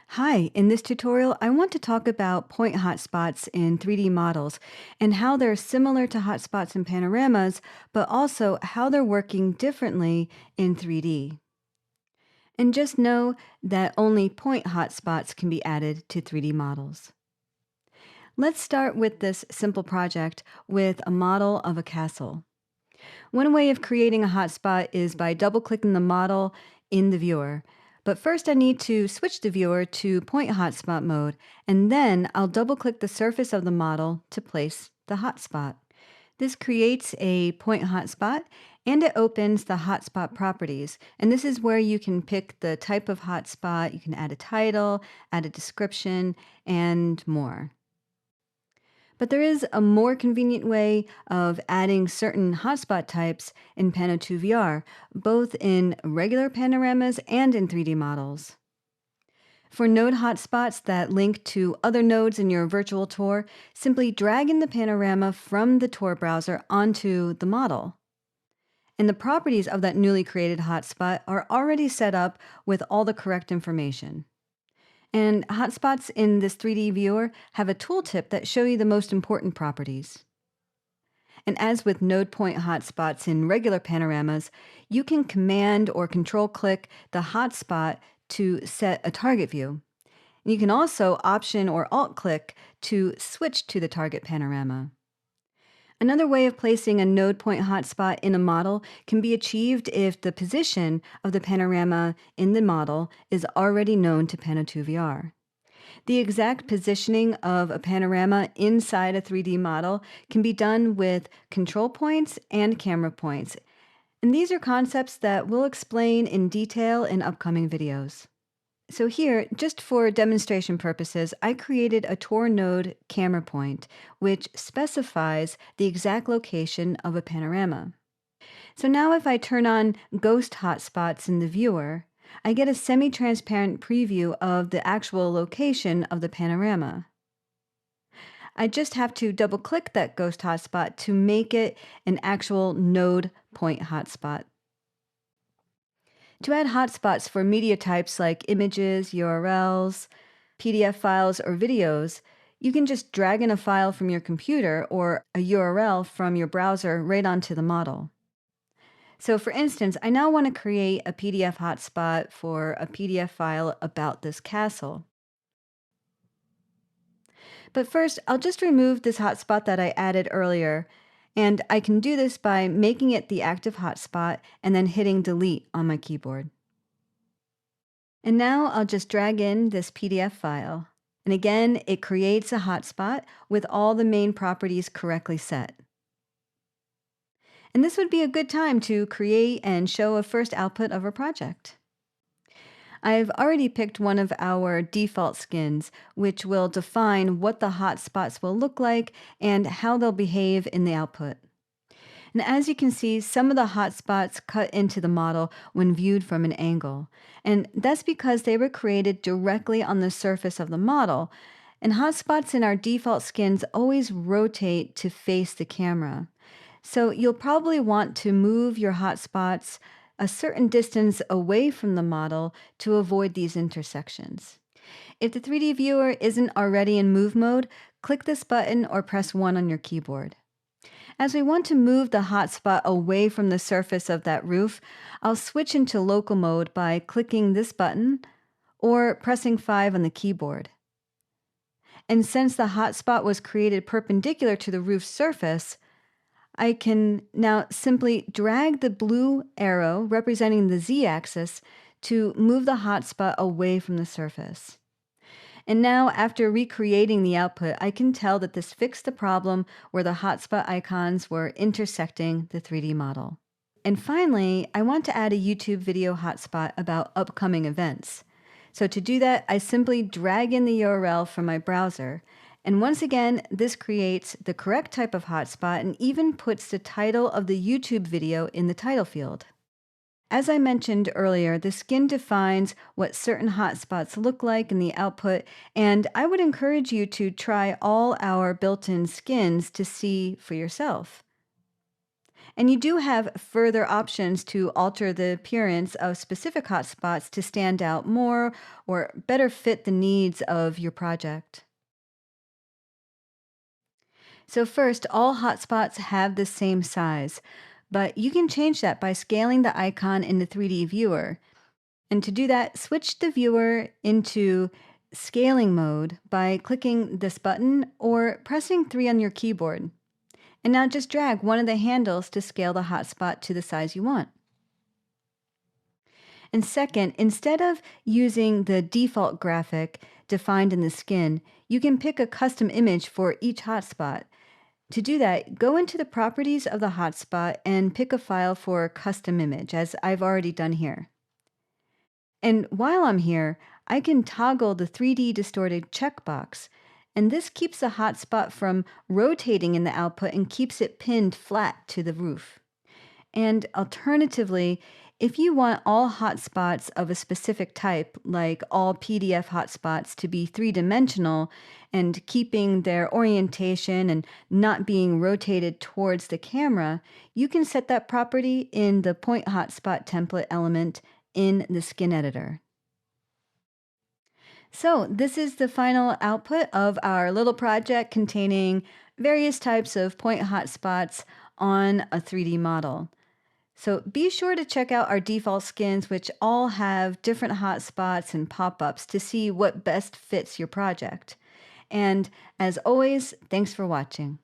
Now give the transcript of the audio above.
Hi, in this tutorial, I want to talk about point hotspots in 3D models and how they're similar to hotspots in panoramas, but also how they're working differently in 3D. And just know that only point hotspots can be added to 3D models. Let's start with this simple project with a model of a castle. One way of creating a hotspot is by double-clicking the model in the viewer. But first I need to switch the viewer to point hotspot mode, and then I'll double-click the surface of the model to place the hotspot. This creates a point hotspot, and it opens the hotspot properties. And this is where you can pick the type of hotspot, you can add a title, add a description, and more. But there is a more convenient way of adding certain hotspot types in Pano2VR, both in regular panoramas and in 3D models. For node hotspots that link to other nodes in your virtual tour, simply drag in the panorama from the tour browser onto the model. And the properties of that newly created hotspot are already set up with all the correct information. And hotspots in this 3D viewer have a tooltip that show you the most important properties. And as with node point hotspots in regular panoramas, you can command or control click the hotspot to set a target view. And you can also option or alt click to switch to the target panorama. Another way of placing a node point hotspot in a model can be achieved if the position of the panorama in the model is already known to Pano2VR. The exact positioning of a panorama inside a 3D model can be done with control points and camera points. And these are concepts that we'll explain in detail in upcoming videos. So here, just for demonstration purposes, I created a tour node camera point, which specifies the exact location of a panorama. So now if I turn on ghost hotspots in the viewer, I get a semi-transparent preview of the actual location of the panorama. I just have to double-click that ghost hotspot to make it an actual node point hotspot. To add hotspots for media types like images, URLs, PDF files, or videos, you can just drag in a file from your computer or a URL from your browser right onto the model. So for instance, I now want to create a PDF hotspot for a PDF file about this castle. But first, I'll just remove this hotspot that I added earlier, and I can do this by making it the active hotspot and then hitting delete on my keyboard. And now I'll just drag in this PDF file. And again, it creates a hotspot with all the main properties correctly set. And this would be a good time to create and show a first output of our project. I've already picked one of our default skins, which will define what the hotspots will look like and how they'll behave in the output. And as you can see, some of the hotspots cut into the model when viewed from an angle. And that's because they were created directly on the surface of the model. And hotspots in our default skins always rotate to face the camera. So you'll probably want to move your hotspots a certain distance away from the model to avoid these intersections. If the 3D viewer isn't already in move mode, click this button or press 1 on your keyboard. As we want to move the hotspot away from the surface of that roof, I'll switch into local mode by clicking this button or pressing 5 on the keyboard. And since the hotspot was created perpendicular to the roof's surface, I can now simply drag the blue arrow representing the z-axis to move the hotspot away from the surface. And now, after recreating the output, I can tell that this fixed the problem where the hotspot icons were intersecting the 3D model. And finally, I want to add a YouTube video hotspot about upcoming events. So to do that, I simply drag in the URL from my browser. And once again, this creates the correct type of hotspot and even puts the title of the YouTube video in the title field. As I mentioned earlier, the skin defines what certain hotspots look like in the output, and I would encourage you to try all our built-in skins to see for yourself. And you do have further options to alter the appearance of specific hotspots to stand out more or better fit the needs of your project. So, first, all hotspots have the same size, but you can change that by scaling the icon in the 3D viewer. And to do that, switch the viewer into scaling mode by clicking this button or pressing 3 on your keyboard. And now just drag one of the handles to scale the hotspot to the size you want. And second, instead of using the default graphic defined in the skin, you can pick a custom image for each hotspot. To do that, go into the properties of the hotspot and pick a file for custom image, as I've already done here. And while I'm here, I can toggle the 3D distorted checkbox. And this keeps the hotspot from rotating in the output and keeps it pinned flat to the roof. And alternatively, if you want all hotspots of a specific type, like all PDF hotspots, to be three-dimensional and keeping their orientation and not being rotated towards the camera, you can set that property in the point hotspot template element in the skin editor. So this is the final output of our little project containing various types of point hotspots on a 3D model. So be sure to check out our default skins, which all have different hotspots and pop-ups to see what best fits your project. And as always, thanks for watching.